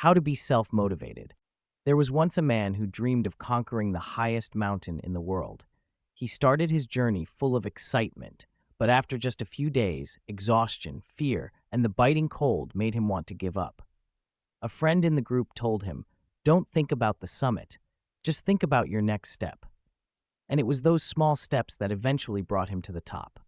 How to be self-motivated. There was once a man who dreamed of conquering the highest mountain in the world. He started his journey full of excitement, but after just a few days, exhaustion, fear, and the biting cold made him want to give up. A friend in the group told him, "Don't think about the summit, just think about your next step." And it was those small steps that eventually brought him to the top.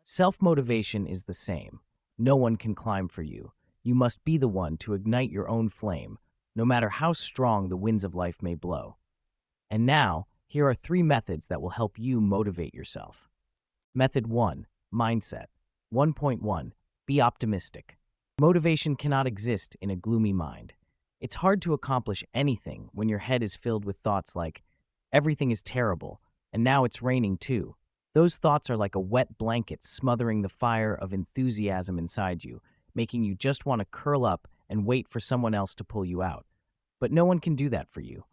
Self-motivation is the same. No one can climb for you. You must be the one to ignite your own flame, no matter how strong the winds of life may blow. And now, here are 3 methods that will help you motivate yourself. Method 1. Mindset. 1.1. Be optimistic. Motivation cannot exist in a gloomy mind. It's hard to accomplish anything when your head is filled with thoughts like, "Everything is terrible, and now it's raining too." Those thoughts are like a wet blanket smothering the fire of enthusiasm inside you, making you just want to curl up and wait for someone else to pull you out. But no one can do that for you.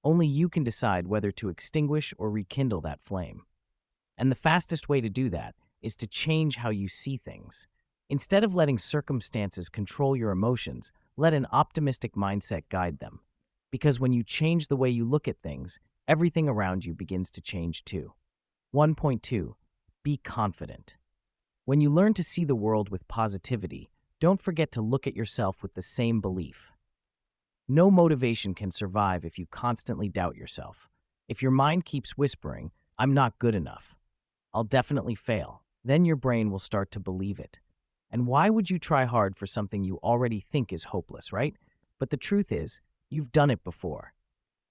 Only you can decide whether to extinguish or rekindle that flame. And the fastest way to do that is to change how you see things. Instead of letting circumstances control your emotions, let an optimistic mindset guide them. Because when you change the way you look at things, everything around you begins to change too. 1.2. Be confident. When you learn to see the world with positivity, don't forget to look at yourself with the same belief. No motivation can survive if you constantly doubt yourself. If your mind keeps whispering, "I'm not good enough, I'll definitely fail," then your brain will start to believe it. And why would you try hard for something you already think is hopeless, right? But the truth is, you've done it before.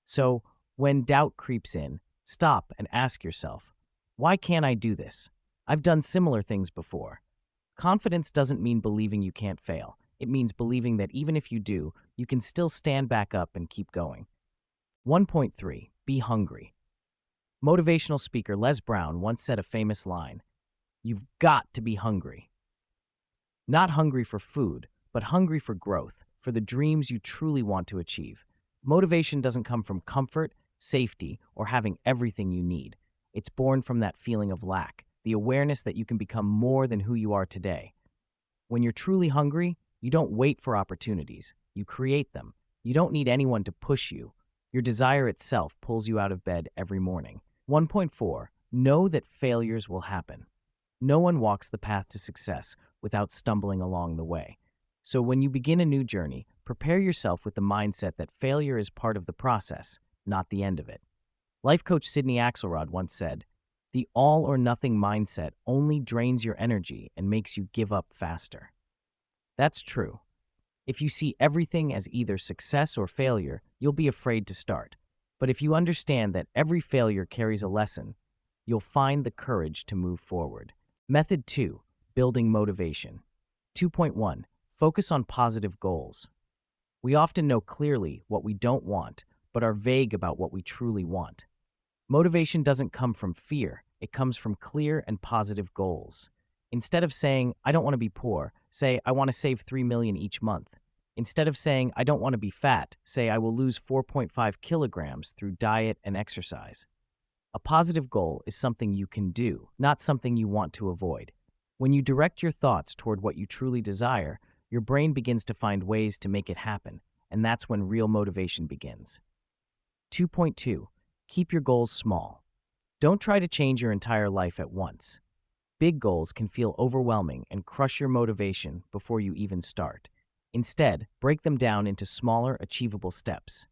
So, when doubt creeps in, stop and ask yourself, "Why can't I do this? I've done similar things before." Confidence doesn't mean believing you can't fail. It means believing that even if you do, you can still stand back up and keep going. 1.3. Be hungry. Motivational speaker Les Brown once said a famous line, "You've got to be hungry." Not hungry for food, but hungry for growth, for the dreams you truly want to achieve. Motivation doesn't come from comfort, safety, or having everything you need. It's born from that feeling of lack, the awareness that you can become more than who you are today. When you're truly hungry, you don't wait for opportunities. You create them. You don't need anyone to push you. Your desire itself pulls you out of bed every morning. 1.4. Know that failures will happen. No one walks the path to success without stumbling along the way. So when you begin a new journey, prepare yourself with the mindset that failure is part of the process, not the end of it. Life coach Sydney Axelrod once said, "The all-or-nothing mindset only drains your energy and makes you give up faster." That's true. If you see everything as either success or failure, you'll be afraid to start. But if you understand that every failure carries a lesson, you'll find the courage to move forward. Method 2. Building motivation. 2.1. Focus on positive goals. We often know clearly what we don't want, but are vague about what we truly want. Motivation doesn't come from fear. It comes from clear and positive goals. Instead of saying, "I don't want to be poor," say, "I want to save 3 million each month." Instead of saying, "I don't want to be fat," say, "I will lose 4.5 kilograms through diet and exercise." A positive goal is something you can do, not something you want to avoid. When you direct your thoughts toward what you truly desire, your brain begins to find ways to make it happen, and that's when real motivation begins. 2.2. Keep your goals small. Don't try to change your entire life at once. Big goals can feel overwhelming and crush your motivation before you even start. Instead, break them down into smaller, achievable steps.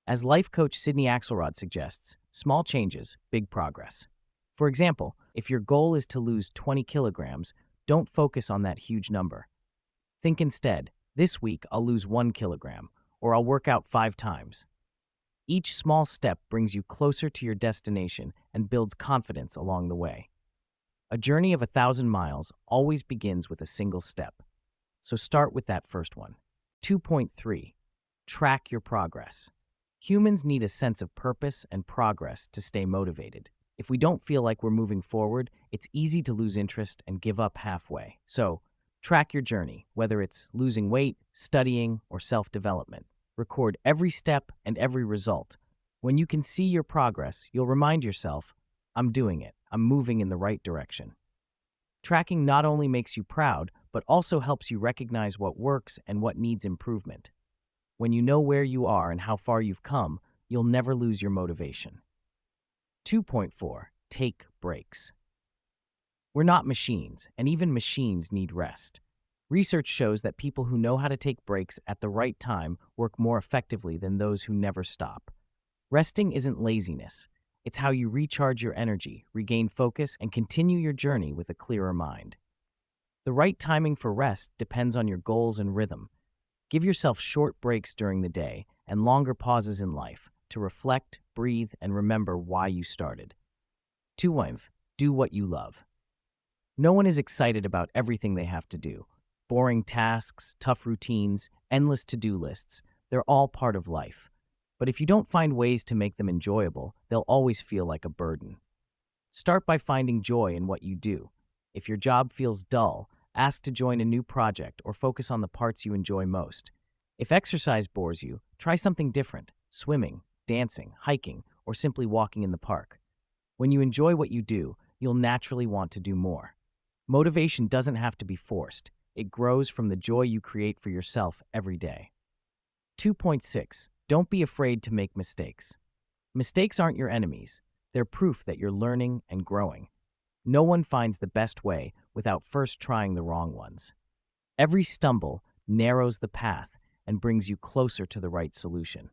As life coach Sydney Axelrod suggests, small changes, big progress. For example, if your goal is to lose 20 kilograms, don't focus on that huge number. Think instead, "This week I'll lose 1 kilogram, or I'll work out 5 times." Each small step brings you closer to your destination and builds confidence along the way. A journey of 1,000 miles always begins with a single step. So start with that first one. 2.3. Track your progress. Humans need a sense of purpose and progress to stay motivated. If we don't feel like we're moving forward, it's easy to lose interest and give up halfway. So, track your journey, whether it's losing weight, studying, or self-development. Record every step and every result. When you can see your progress, you'll remind yourself, "I'm doing it. I'm moving in the right direction." Tracking not only makes you proud, but also helps you recognize what works and what needs improvement. When you know where you are and how far you've come, you'll never lose your motivation. 2.4. Take breaks. We're not machines, and even machines need rest. Research shows that people who know how to take breaks at the right time work more effectively than those who never stop. Resting isn't laziness. It's how you recharge your energy, regain focus, and continue your journey with a clearer mind. The right timing for rest depends on your goals and rhythm. Give yourself short breaks during the day and longer pauses in life to reflect, breathe, and remember why you started. 2. Do what you love. No one is excited about everything they have to do. Boring tasks, tough routines, endless to-do lists, they're all part of life. But if you don't find ways to make them enjoyable, they'll always feel like a burden. Start by finding joy in what you do. If your job feels dull, ask to join a new project or focus on the parts you enjoy most. If exercise bores you, try something different: swimming, dancing, hiking, or simply walking in the park. When you enjoy what you do, you'll naturally want to do more. Motivation doesn't have to be forced. It grows from the joy you create for yourself every day. 2.6. Don't be afraid to make mistakes. Mistakes aren't your enemies. They're proof that you're learning and growing. No one finds the best way without first trying the wrong ones. Every stumble narrows the path and brings you closer to the right solution.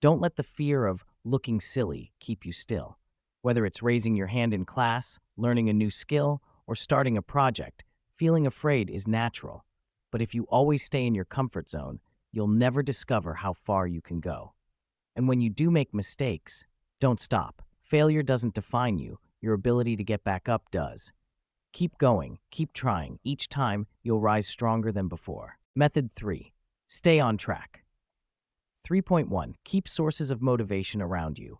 Don't let the fear of looking silly keep you still. Whether it's raising your hand in class, learning a new skill, or starting a project, feeling afraid is natural. But if you always stay in your comfort zone, you'll never discover how far you can go. And when you do make mistakes, don't stop. Failure doesn't define you. Your ability to get back up does. Keep going, keep trying. Each time, you'll rise stronger than before. Method 3. Stay on track. 3.1. Keep sources of motivation around you.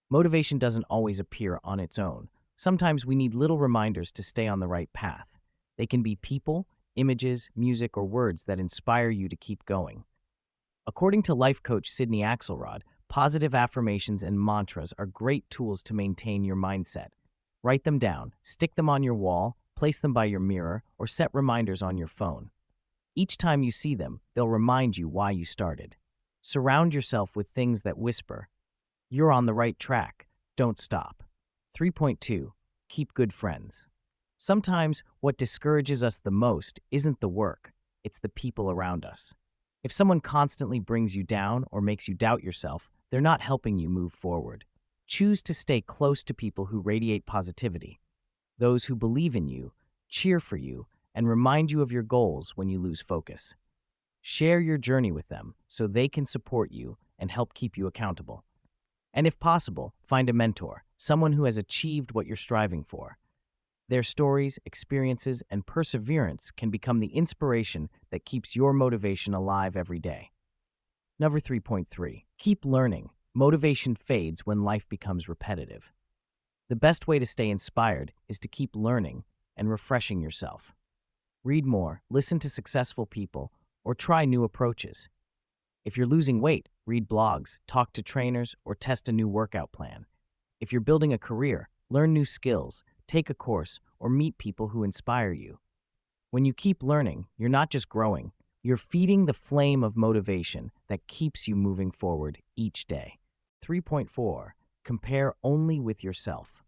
Motivation doesn't always appear on its own. Sometimes we need little reminders to stay on the right path. They can be people, images, music, or words that inspire you to keep going. According to life coach Sydney Axelrod, positive affirmations and mantras are great tools to maintain your mindset. Write them down, stick them on your wall, place them by your mirror, or set reminders on your phone. Each time you see them, they'll remind you why you started. Surround yourself with things that whisper, "You're on the right track. Don't stop." 3.2. Keep good friends. Sometimes what discourages us the most isn't the work, it's the people around us. If someone constantly brings you down or makes you doubt yourself, they're not helping you move forward. Choose to stay close to people who radiate positivity, those who believe in you, cheer for you, and remind you of your goals when you lose focus. Share your journey with them so they can support you and help keep you accountable. And if possible, find a mentor, someone who has achieved what you're striving for. Their stories, experiences, and perseverance can become the inspiration that keeps your motivation alive every day. Number 3.3. Keep learning. Motivation fades when life becomes repetitive. The best way to stay inspired is to keep learning and refreshing yourself. Read more, listen to successful people, or try new approaches. If you're losing weight, read blogs, talk to trainers, or test a new workout plan. If you're building a career, learn new skills, take a course, or meet people who inspire you. When you keep learning, you're not just growing, you're feeding the flame of motivation that keeps you moving forward each day. 3.4. Compare only with yourself.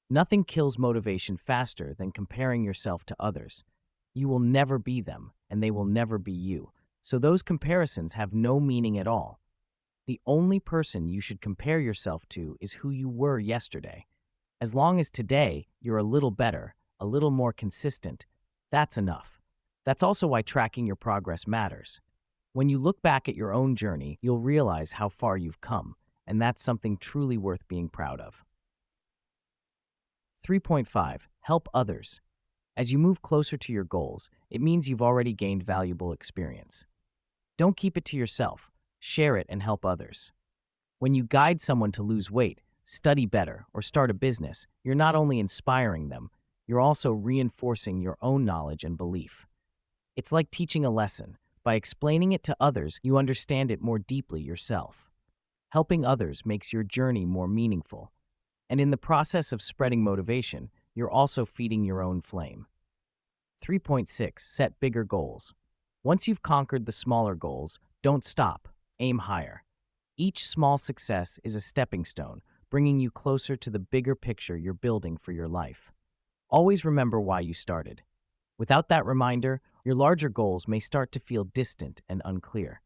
Nothing kills motivation faster than comparing yourself to others. You will never be them, and they will never be you. So those comparisons have no meaning at all. The only person you should compare yourself to is who you were yesterday. As long as today you're a little better, a little more consistent, that's enough. That's also why tracking your progress matters. When you look back at your own journey, you'll realize how far you've come, and that's something truly worth being proud of. 3.5. Help others. As you move closer to your goals, it means you've already gained valuable experience. Don't keep it to yourself. Share it and help others. When you guide someone to lose weight, study better, or start a business, you're not only inspiring them, you're also reinforcing your own knowledge and belief. It's like teaching a lesson. By explaining it to others, you understand it more deeply yourself. Helping others makes your journey more meaningful. And in the process of spreading motivation, you're also feeding your own flame. 3.6. Set bigger goals. Once you've conquered the smaller goals, Don't stop, aim higher. Each small success is a stepping stone, bringing you closer to the bigger picture you're building for your life. Always remember why you started. Without that reminder, your larger goals may start to feel distant and unclear.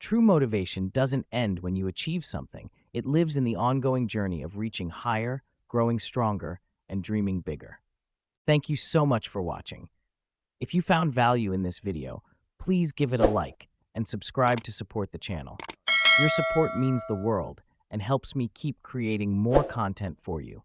True motivation doesn't end when you achieve something, it lives in the ongoing journey of reaching higher, growing stronger, and dreaming bigger. Thank you so much for watching. If you found value in this video, please give it a like and subscribe to support the channel. Your support means the world and helps me keep creating more content for you.